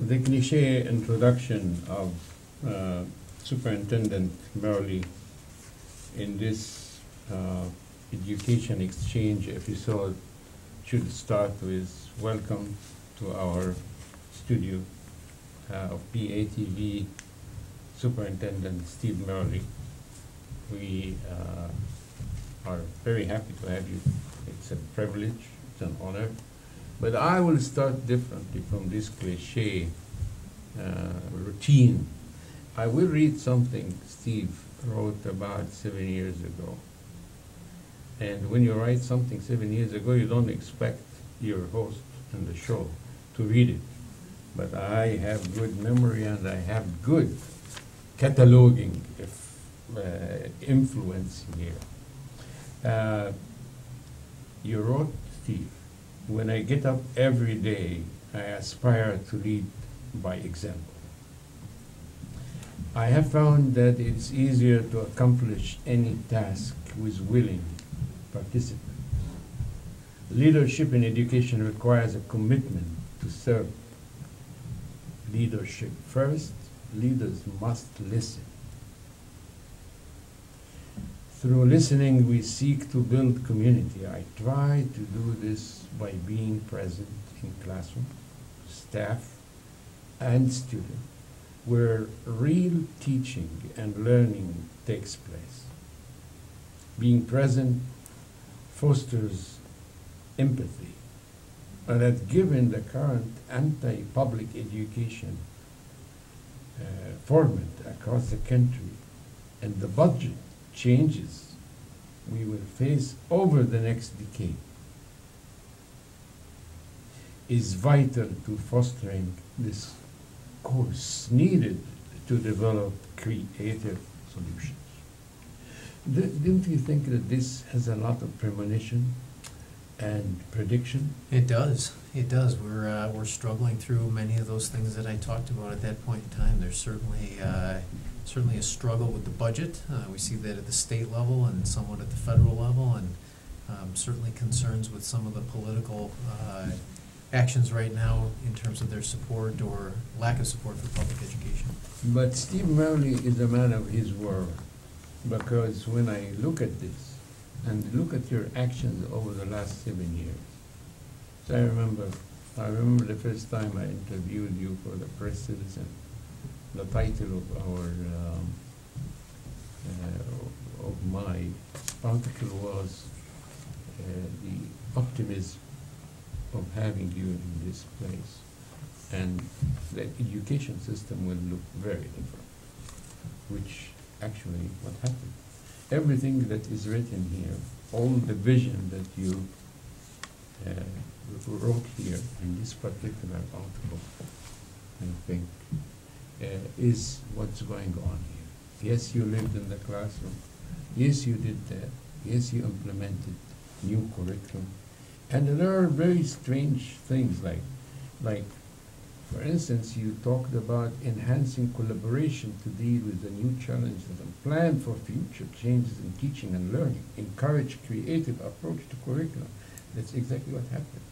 The cliche introduction of Superintendent Murley in this education exchange episode should start with welcome to our studio of PATV Superintendent Steve Murley. We are very happy to have you. It's a privilege, it's an honor. But I will start differently from this cliche routine. I will read something Steve wrote about 7 years ago. And when you write something 7 years ago, you don't expect your host on the show to read it. But I have good memory and I have good cataloging influence here. You wrote, Steve, when I get up every day, I aspire to lead by example. I have found that it's easier to accomplish any task with willing participants. Leadership in education requires a commitment to serve. Leadership first, leaders must listen. Through listening, we seek to build community. I try to do this by being present in classroom, staff, and students, where real teaching and learning takes place. Being present fosters empathy, and that given the current anti-public education format across the country and the budget changes we will face over the next decade is vital to fostering this course needed to develop creative solutions. Don't you think that this has a lot of premonition and prediction? It does. It does. We're struggling through many of those things that I talked about at that point in time. There's certainly a struggle with the budget. We see that at the state level and somewhat at the federal level, and certainly concerns with some of the political actions right now in terms of their support or lack of support for public education. But Steve Murley is a man of his word, because when I look at this and look at your actions over the last 7 years, so I remember the first time I interviewed you for the Press Citizen. The title of my article was the optimism of having you in this place, and the education system will look very different, which actually what happened. Everything that is written here, all the vision that you wrote here in this particular article, I think, is what's going on here. Yes, you lived in the classroom. Yes, you did that. Yes, you implemented new curriculum. And there are very strange things like, for instance, you talked about enhancing collaboration to deal with the new challenges and plan for future changes in teaching and learning. Encourage creative approach to curriculum. That's exactly what happened.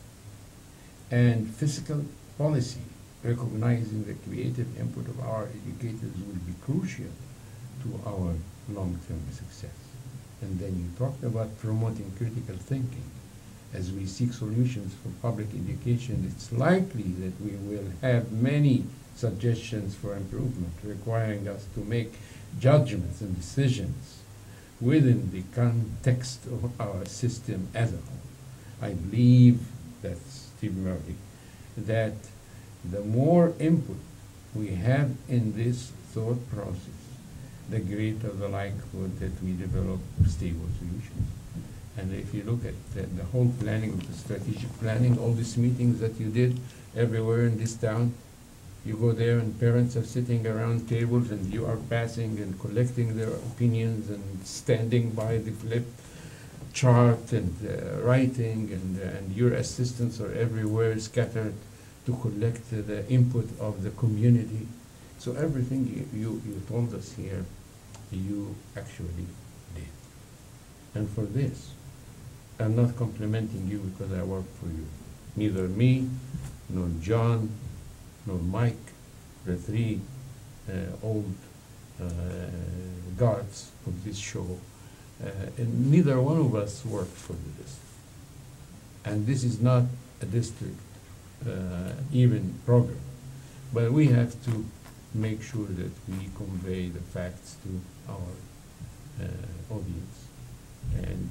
And fiscal policy, recognizing the creative input of our educators will be crucial to our long-term success. And then you talked about promoting critical thinking. As we seek solutions for public education, it's likely that we will have many suggestions for improvement, requiring us to make judgments and decisions within the context of our system as a whole. I believe, that's Steve Murley, that the more input we have in this thought process, the greater the likelihood that we develop stable solutions. And if you look at the whole planning, the strategic planning, all these meetings that you did everywhere in this town, you go there and parents are sitting around tables and you are passing and collecting their opinions and standing by the flip chart and writing, and your assistants are everywhere scattered to collect the input of the community. So everything you told us here, you actually did. And for this, I'm not complimenting you because I work for you. Neither me, nor John, nor Mike, the three old guards of this show, and neither one of us worked for this. And this is not a district even program, but we have to make sure that we convey the facts to our audience, and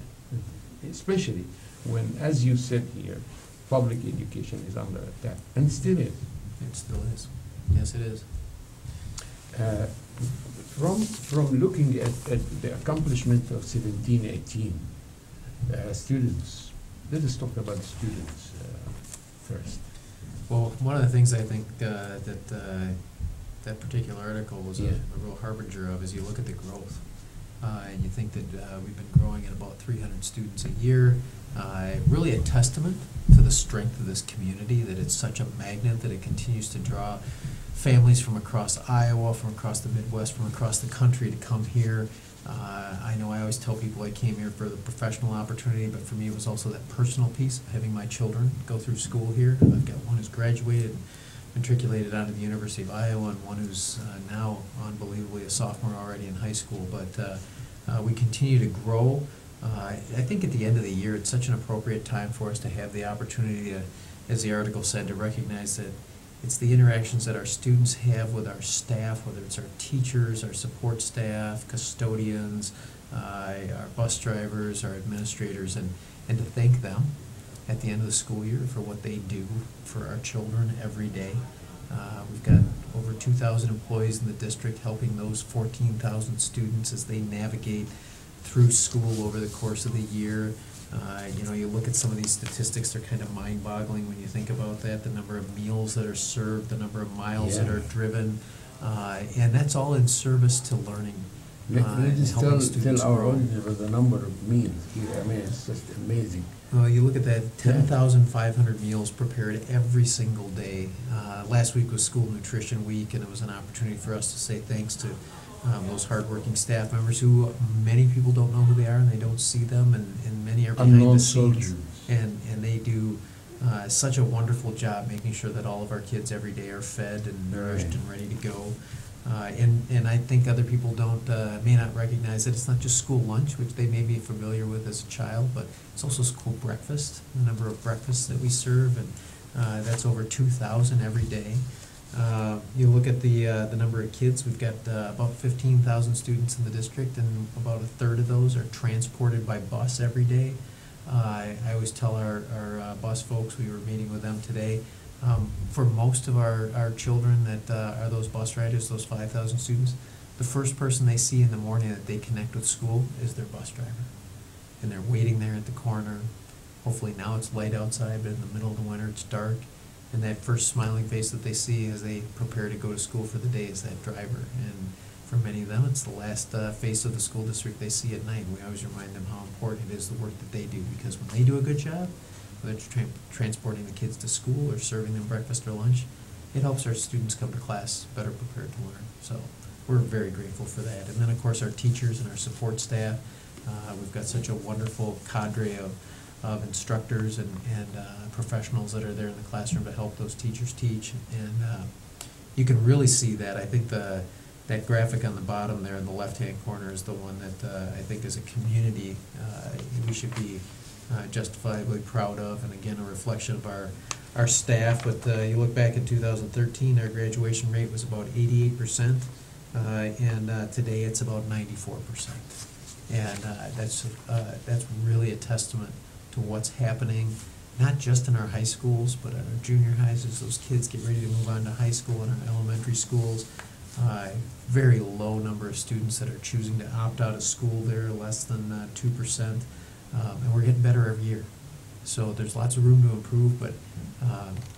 especially when, as you said here, public education is under attack, and it still is. It still is. Yes, it is. From looking at the accomplishment of 17, 18 students, let us talk about students first. Well, one of the things I think that particular article was Yeah. a real harbinger of is you look at the growth. And you think that we've been growing at about 300 students a year. Really a testament to the strength of this community, that it's such a magnet, that it continues to draw families from across Iowa, from across the Midwest, from across the country to come here. I know I always tell people I came here for the professional opportunity, but for me it was also that personal piece of having my children go through school here. I've got one who's graduated, matriculated out of the University of Iowa, and one who's now unbelievably a sophomore already in high school. But we continue to grow. I think at the end of the year, it's such an appropriate time for us to have the opportunity to, as the article said, to recognize that it's the interactions that our students have with our staff, whether it's our teachers, our support staff, custodians, our bus drivers, our administrators, and to thank them at the end of the school year for what they do for our children every day. We've got over 2,000 employees in the district helping those 14,000 students as they navigate through school over the course of the year. You know, you look at some of these statistics, they're kind of mind-boggling when you think about that, the number of meals that are served, the number of miles that are driven, and that's all in service to learning. Let us tell our grow. audience about the number of meals here. I mean, it's just amazing. Well, you look at that, 10,500 meals prepared every single day. Last week was School Nutrition Week, and it was an opportunity for us to say thanks to those hardworking staff members who many people don't know who they are, and they don't see them, and many are behind Unknown the scenes. soldiers. And they do such a wonderful job making sure that all of our kids every day are fed and nourished Right. and ready to go. And I think other people may not recognize that it's not just school lunch, which they may be familiar with as a child, but it's also school breakfast, the number of breakfasts that we serve, and that's over 2,000 every day. You look at the number of kids, we've got about 15,000 students in the district, and about a third of those are transported by bus every day. I always tell our bus folks, we were meeting with them today, for most of our children that are those bus riders, those 5,000 students, the first person they see in the morning that they connect with school is their bus driver. And they're waiting there at the corner. Hopefully now it's light outside, but in the middle of the winter it's dark. And that first smiling face that they see as they prepare to go to school for the day is that driver. And for many of them, it's the last face of the school district they see at night. We always remind them how important it is, the work that they do, because when they do a good job, whether it's transporting the kids to school or serving them breakfast or lunch, it helps our students come to class better prepared to learn. So we're very grateful for that. And then, of course, our teachers and our support staff. We've got such a wonderful cadre of instructors and professionals that are there in the classroom to help those teachers teach. And you can really see that. I think that graphic on the bottom there in the left-hand corner is the one that I think as a community we should be justifiably proud of, and again a reflection of our staff. But you look back in 2013, our graduation rate was about 88%, and today it's about 94%. And that's really a testament to what's happening, not just in our high schools, but at our junior highs as those kids get ready to move on to high school, and our elementary schools. Very low number of students that are choosing to opt out of school there, less than 2%, and we're getting better every year. So there's lots of room to improve, but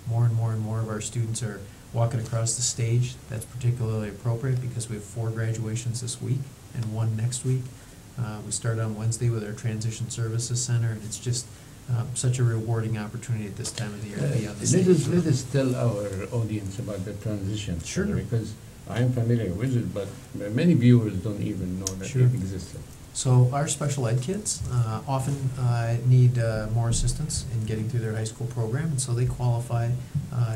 more and more of our students are walking across the stage. That's particularly appropriate because we have 4 graduations this week and 1 next week. We start on Wednesday with our Transition Services Center, and it's just such a rewarding opportunity at this time of the year to be on the stage. Let us tell our audience about the transition. Sure. Because I am familiar with it, but many viewers don't even know that Sure. it exists. So our special ed kids often need more assistance in getting through their high school program, and so they qualify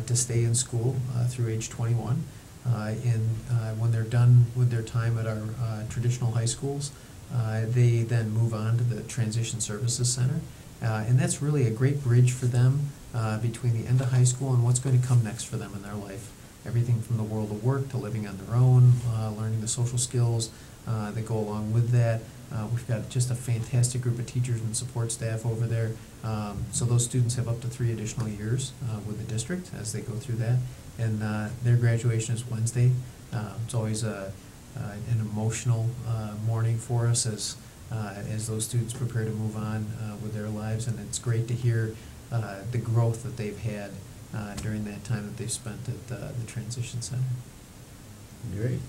to stay in school through age 21. When they're done with their time at our traditional high schools, they then move on to the Transition Services Center. And that's really a great bridge for them between the end of high school and what's going to come next for them in their life. Everything from the world of work to living on their own, learning the social skills that go along with that. We've got just a fantastic group of teachers and support staff over there. So those students have up to 3 additional years with the district as they go through that. And their graduation is Wednesday. It's always an emotional morning for us as those students prepare to move on with their lives. And it's great to hear the growth that they've had during that time that they've spent at the Transition Center. Great.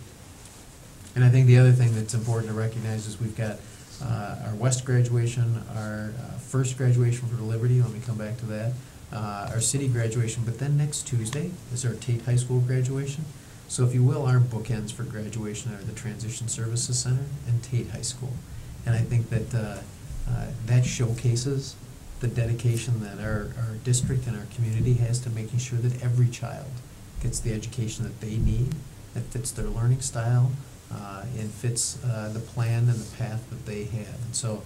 And I think the other thing that's important to recognize is we've got our West graduation, our first graduation for Liberty, let me come back to that, our city graduation, but then next Tuesday is our Tate High School graduation. So if you will, our bookends for graduation are the Transition Services Center and Tate High School. And I think that that showcases the dedication that our district and our community has to making sure that every child gets the education that they need, that fits their learning style, and fits the plan and the path that they have. And so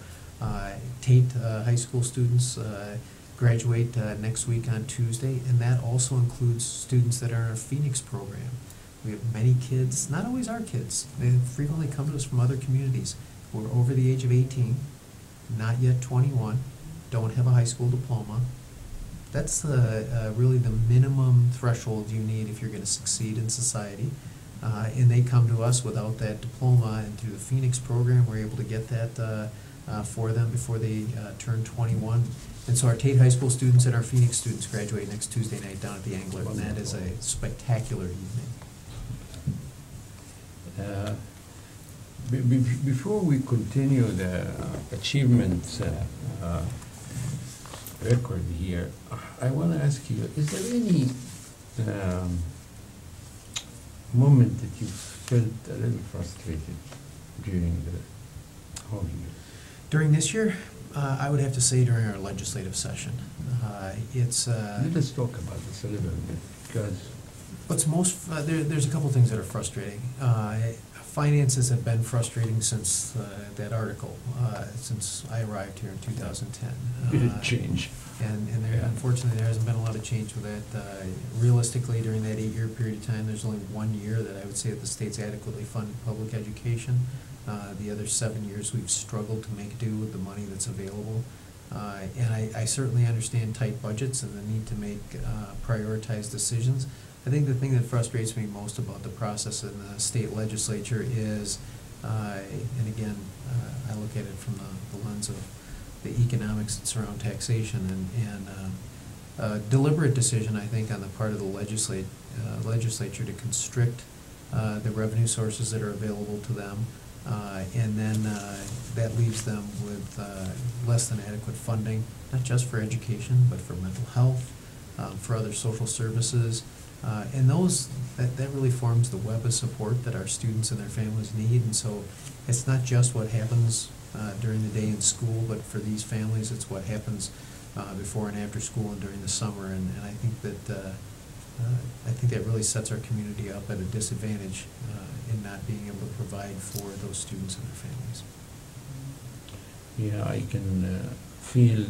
Tate High School students graduate next week on Tuesday, and that also includes students that are in our Phoenix program. We have many kids, not always our kids, they frequently come to us from other communities who are over the age of 18, not yet 21, don't have a high school diploma. That's really the minimum threshold you need if you're going to succeed in society. And they come to us without that diploma, and through the Phoenix program, we're able to get that for them before they turn 21. And so our Tate High School students and our Phoenix students graduate next Tuesday night down at the Angler, and that is a spectacular evening. Before we continue the achievements record here, I want to ask you, is there any moment that you felt a little frustrated during the whole year? During this year, I would have to say during our legislative session. Let us talk about this a little bit, because what's most, there's a couple things that are frustrating. Finances have been frustrating since that article, since I arrived here in 2010. It change. And there, unfortunately, there hasn't been a lot of change with that. Realistically, during that 8-year period of time, there's only 1 year that I would say that the state's adequately funded public education. The other 7 years, we've struggled to make do with the money that's available. And I certainly understand tight budgets and the need to make prioritized decisions. I think the thing that frustrates me most about the process in the state legislature is, and again, I look at it from the lens of the economics that surround taxation, and deliberate decision, I think, on the part of the legislature to constrict the revenue sources that are available to them, and then that leaves them with less than adequate funding, not just for education, but for mental health, for other social services. And that really forms the web of support that our students and their families need. And so it's not just what happens during the day in school, but for these families, it's what happens before and after school and during the summer. And I think that really sets our community up at a disadvantage in not being able to provide for those students and their families. Yeah, I can feel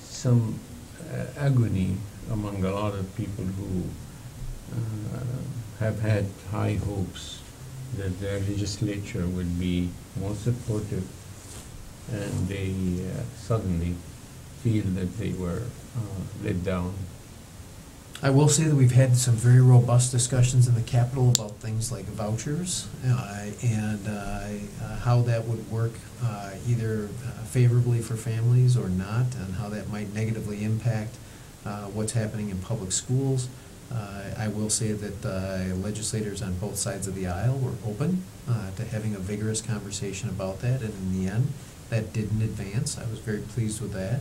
some agony among a lot of people who have had high hopes that their legislature would be more supportive, and they suddenly feel that they were let down. I will say that we've had some very robust discussions in the Capitol about things like vouchers and how that would work either favorably for families or not, and how that might negatively impact what's happening in public schools. I will say that legislators on both sides of the aisle were open to having a vigorous conversation about that, and in the end, that didn't advance. I was very pleased with that.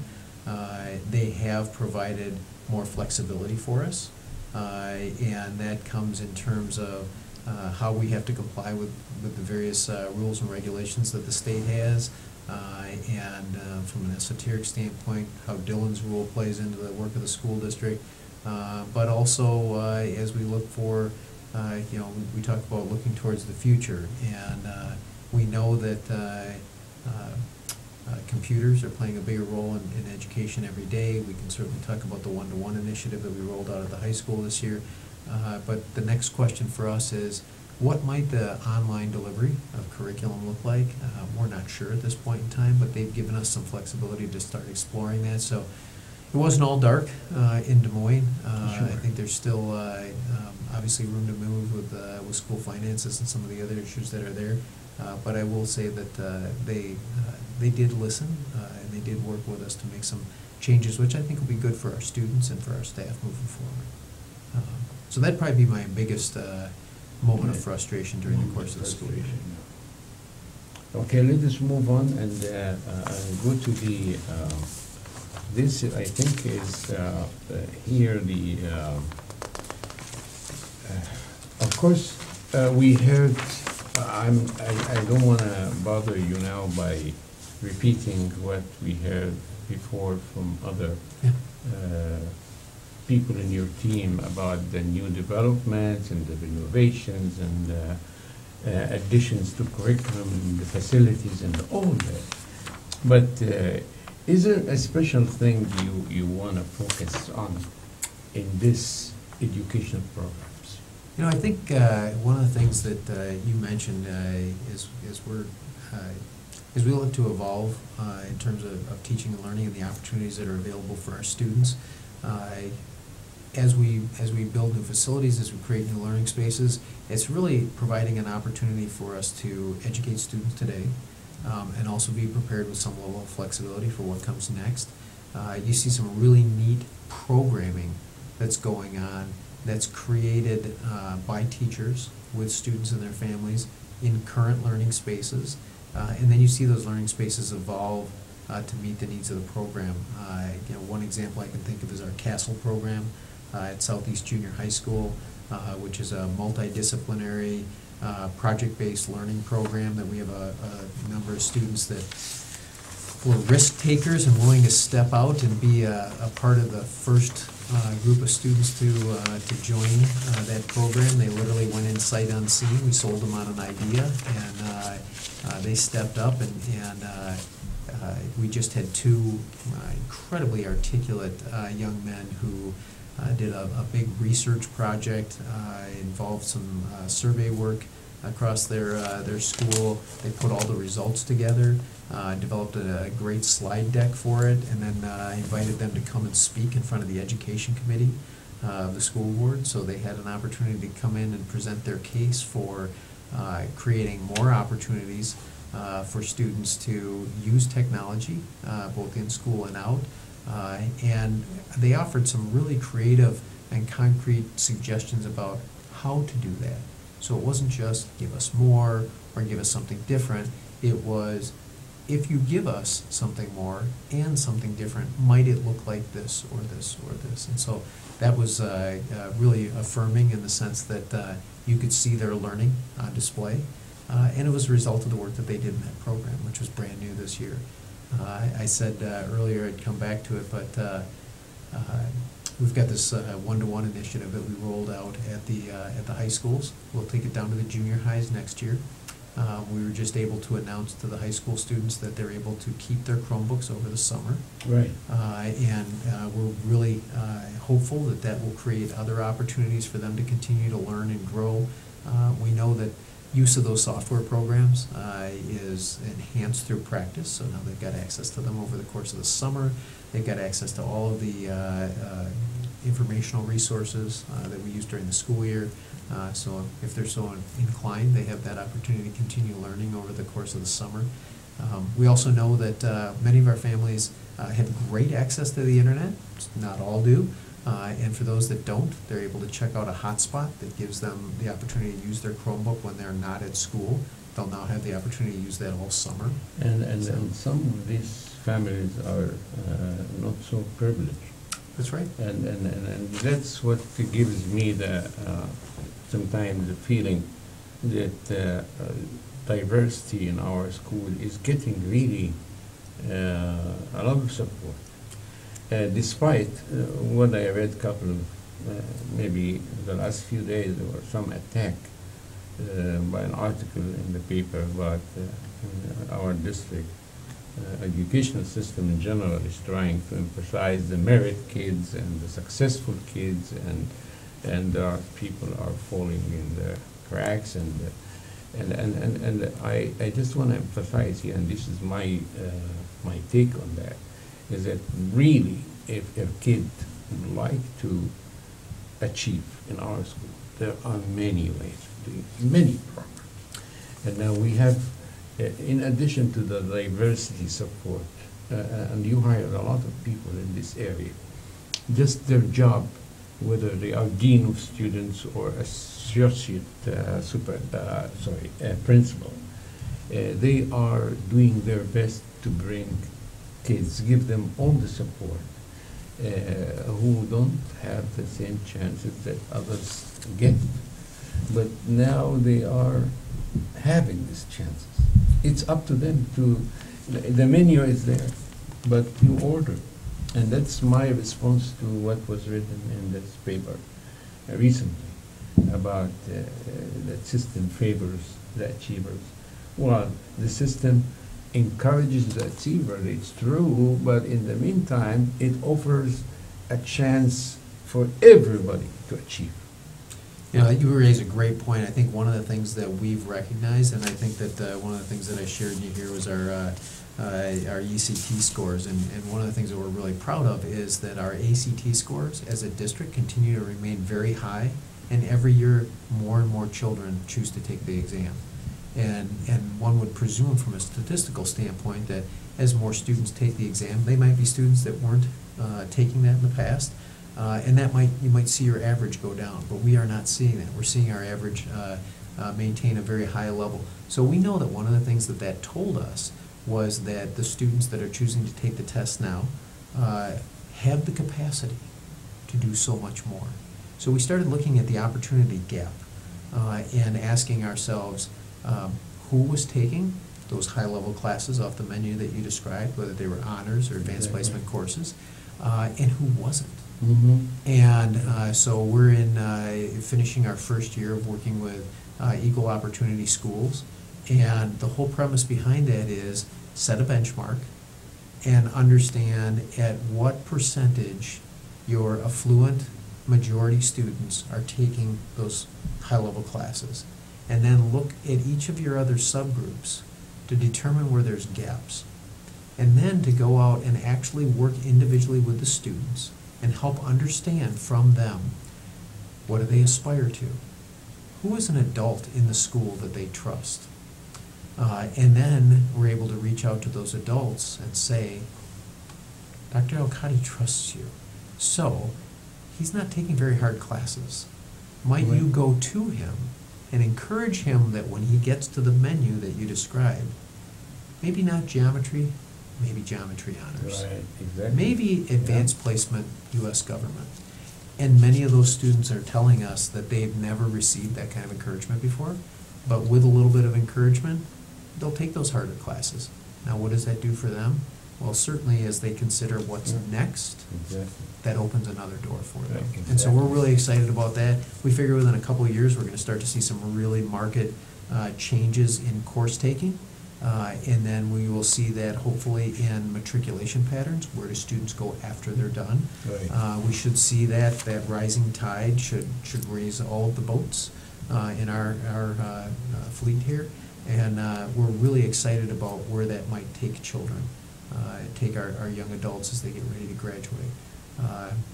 They have provided more flexibility for us, and that comes in terms of how we have to comply with the various rules and regulations that the state has, and from an esoteric standpoint, how Dillon's rule plays into the work of the school district. But also, as we look for, we talk about looking towards the future, and we know that computers are playing a bigger role in education every day. We can certainly talk about the one-to-one initiative that we rolled out at the high school this year. But the next question for us is, what might the online delivery of curriculum look like? We're not sure at this point in time, but they've given us some flexibility to start exploring that. So it wasn't all dark in Des Moines. Sure. I think there's still obviously room to move with school finances and some of the other issues that are there. But I will say that they did listen and they did work with us to make some changes, which I think will be good for our students and for our staff moving forward. So that'd probably be my biggest moment of frustration during the course of the school year. Okay, let us move on and go to the, this I think is here the, of course, we heard, I don't want to bother you now by repeating what we heard before from other people in your team about the new developments and the renovations and additions to curriculum and the facilities and all that. But is there a special thing you want to focus on in this educational programs? I think one of the things that you mentioned is as we look to evolve in terms of teaching and learning and the opportunities that are available for our students, as we build new facilities, as we create new learning spaces, it's really providing an opportunity for us to educate students today and also be prepared with some level of flexibility for what comes next. You see some really neat programming that's going on that's created by teachers with students and their families in current learning spaces. And then you see those learning spaces evolve to meet the needs of the program. One example I can think of is our Castle program at Southeast Junior High School, which is a multidisciplinary project-based learning program that we have a number of students that were risk takers and willing to step out and be a part of the first group of students to join that program. They literally went in sight unseen. We sold them on an idea, and they stepped up, and we just had two incredibly articulate young men who did a big research project, involved some survey work across their school. They put all the results together, developed a great slide deck for it, and then invited them to come and speak in front of the education committee of the school board. So they had an opportunity to come in and present their case for creating more opportunities for students to use technology, both in school and out. And they offered some really creative and concrete suggestions about how to do that. So it wasn't just give us more or give us something different. It was, if you give us something more and something different, might it look like this or this or this? And so that was really affirming in the sense that you could see their learning on display. And it was a result of the work that they did in that program, which was brand new this year. I said earlier I'd come back to it, but we've got this one-to-one initiative that we rolled out at the high schools. We'll take it down to the junior highs next year. We were just able to announce to the high school students that they're able to keep their Chromebooks over the summer. Right. And we're really hopeful that that will create other opportunities for them to continue to learn and grow. We know that use of those software programs is enhanced through practice, so now they've got access to them over the course of the summer. They've got access to all of the informational resources that we use during the school year. So if they're so inclined, they have that opportunity to continue learning over the course of the summer. We also know that many of our families have great access to the internet. Not all do. And for those that don't, they're able to check out a hotspot that gives them the opportunity to use their Chromebook when they're not at school. They'll now have the opportunity to use that all summer. And some of these families are not so privileged. That's right. And that's what gives me the sometimes the feeling that diversity in our school is getting really a lot of support. Despite what I read couple of, maybe the last few days, there was some attack by an article in the paper about our district educational system in general is trying to emphasize the merit kids and the successful kids, and there are people are falling in the cracks, and I just want to emphasize here, and this is my my take on that, is that really if a kid would like to achieve in our school, there are many ways to do it, many programs. And now we have, in addition to the diversity support, and you hired a lot of people in this area, just their job, whether they are dean of students or associate principal, they are doing their best to bring kids, give them all the support, who don't have the same chances that others get. But now they are having these chances. It's up to them to, the menu is there, but you order. And that's my response to what was written in this paper recently about that system favors the achievers. Well, the system encourages the achiever, it's true, but in the meantime, it offers a chance for everybody to achieve. You know, you raise a great point. I think one of the things that we've recognized, and I think that one of the things that I shared in here was our ECT scores, and one of the things that we're really proud of is that our ACT scores as a district continue to remain very high, and every year more and more children choose to take the exam. And one would presume from a statistical standpoint that as more students take the exam, they might be students that weren't taking that in the past, and that you might see your average go down, but we are not seeing that. We're seeing our average maintain a very high level. So we know that one of the things that told us was that the students that are choosing to take the test now have the capacity to do so much more. So we started looking at the opportunity gap and asking ourselves who was taking those high-level classes off the menu that you described, whether they were honors or advanced placement courses, and who wasn't. Mm-hmm. And so we're in finishing our first year of working with equal opportunity schools, and the whole premise behind that is set a benchmark and understand at what percentage your affluent majority students are taking those high-level classes, and then look at each of your other subgroups to determine where there's gaps, and then to go out and actually work individually with the students and help understand from them, what do they aspire to? Who is an adult in the school that they trust? And then we're able to reach out to those adults and say, Dr. Elkadi trusts you, so he's not taking very hard classes. Might you go to him and encourage him that when he gets to the menu that you described, maybe not geometry, maybe geometry honors. Right, exactly. Maybe advanced placement, U.S. government. And many of those students are telling us that they've never received that kind of encouragement before, but with a little bit of encouragement, they'll take those harder classes. Now, what does that do for them? Well, certainly as they consider what's next, that opens another door for them. Right, And so we're really excited about that. We figure within a couple of years, we're going to start to see some really marked changes in course taking. And then we will see that hopefully in matriculation patterns. Where do students go after they're done? Right. We should see that rising tide should raise all of the boats in our fleet here. And we're really excited about where that might take children, take our young adults as they get ready to graduate.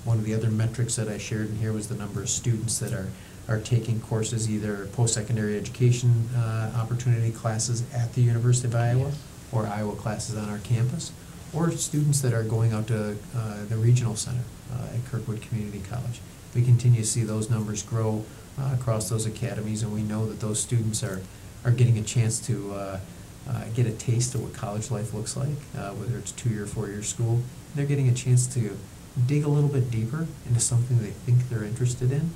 One of the other metrics that I shared in here was the number of students that are taking courses, either post-secondary education opportunity classes at the University of Iowa, or Iowa classes on our campus, or students that are going out to the regional center at Kirkwood Community College. We continue to see those numbers grow across those academies, and we know that those students are getting a chance to get a taste of what college life looks like, whether it's 2-year, 4-year school. They're getting a chance to dig a little bit deeper into something they think they're interested in,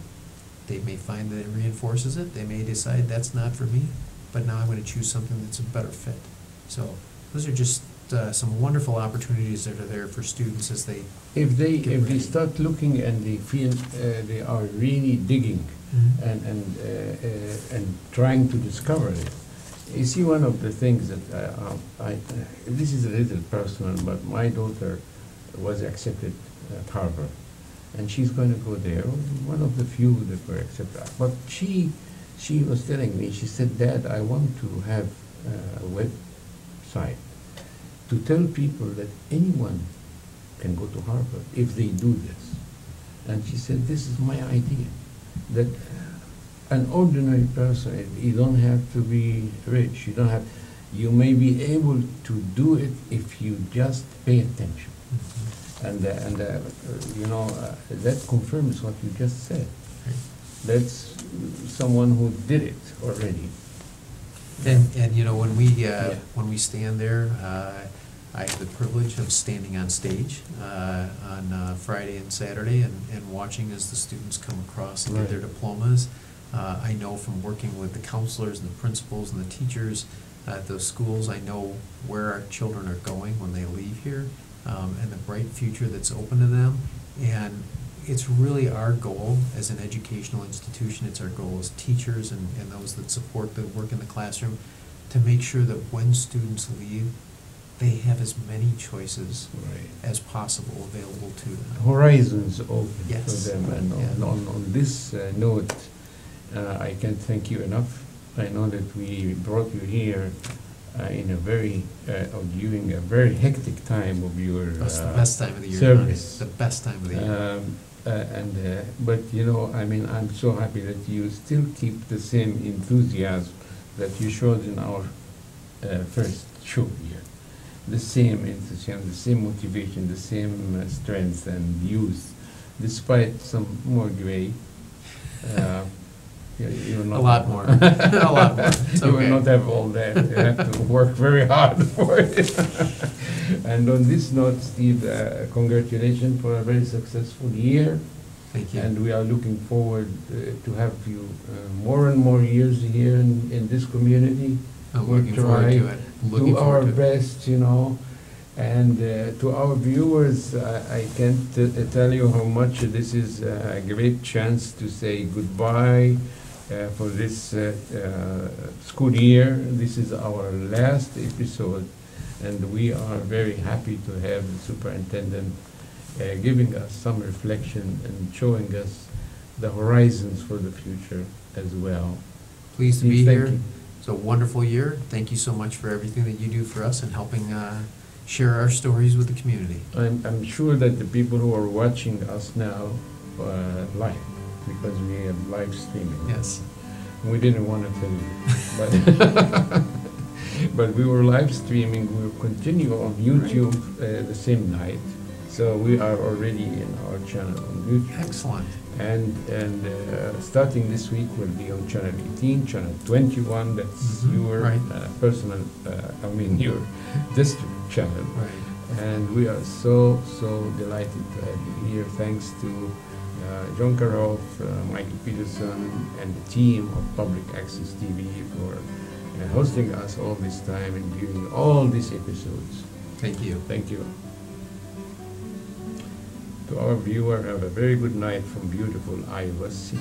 They may find that it reinforces it, they may decide that's not for me, but now I'm gonna choose something that's a better fit. So those are just some wonderful opportunities that are there for students as they If they get ready. start looking and they feel they are really digging and trying to discover it. You see, one of the things that this is a little personal, but my daughter was accepted at Harvard, and she's going to go there. One of the few that were accepted. But she was telling me, she said, "Dad, I want to have a website to tell people that anyone can go to Harvard if they do this." And she said, "This is my idea, that an ordinary person, you don't have to be rich, you may be able to do it if you just pay attention." That confirms what you just said. That's someone who did it already. And you know, when we stand there, I have the privilege of standing on stage on Friday and Saturday and watching as the students come across and get their diplomas. I know from working with the counselors and the principals and the teachers at those schools, I know where our children are going when they leave here, and the bright future that's open to them. And it's really our goal as an educational institution, it's our goal as teachers and those that support the work in the classroom, to make sure that when students leave, they have as many choices as possible available to them. Horizons open Yes. for them. And on this note, I can't thank you enough. I know that we brought you here in a during a very hectic time of your That's the best time of the year. service. It's the best time of the year. But I'm so happy that you still keep the same enthusiasm that you showed in our first show here. The same enthusiasm, the same motivation, the same strength and youth, despite some more gray. You're not A lot more. A lot more. It's You will okay. not have all that. You have to work very hard for it. And on this note, Steve, congratulations for a very successful year. Thank you. And we are looking forward to have you more and more years here in this community. I'm We'll looking forward to it. Looking do our forward to it. best, and to our viewers, I can't tell you how much this is a great chance to say goodbye for this school year. This is our last episode, and we are very happy to have the superintendent giving us some reflection and showing us the horizons for the future as well. Pleased to Steve, be thank here. you. It's a wonderful year. Thank you so much for everything that you do for us and helping share our stories with the community. I'm sure that the people who are watching us now live, because we have live streaming. Yes. We didn't want to tell you, but but we were live streaming. We will continue on YouTube the same night, so we are already in our channel on YouTube. Excellent. And starting this week, we'll be on channel 18, channel 21. That's your personal, your district channel. Right. And we are so delighted to have you here. Thanks to John Karoff, Michael Peterson, and the team of Public Access TV for hosting us all this time and doing all these episodes. Thank you. Thank you. To our viewer, have a very good night from beautiful Iowa City.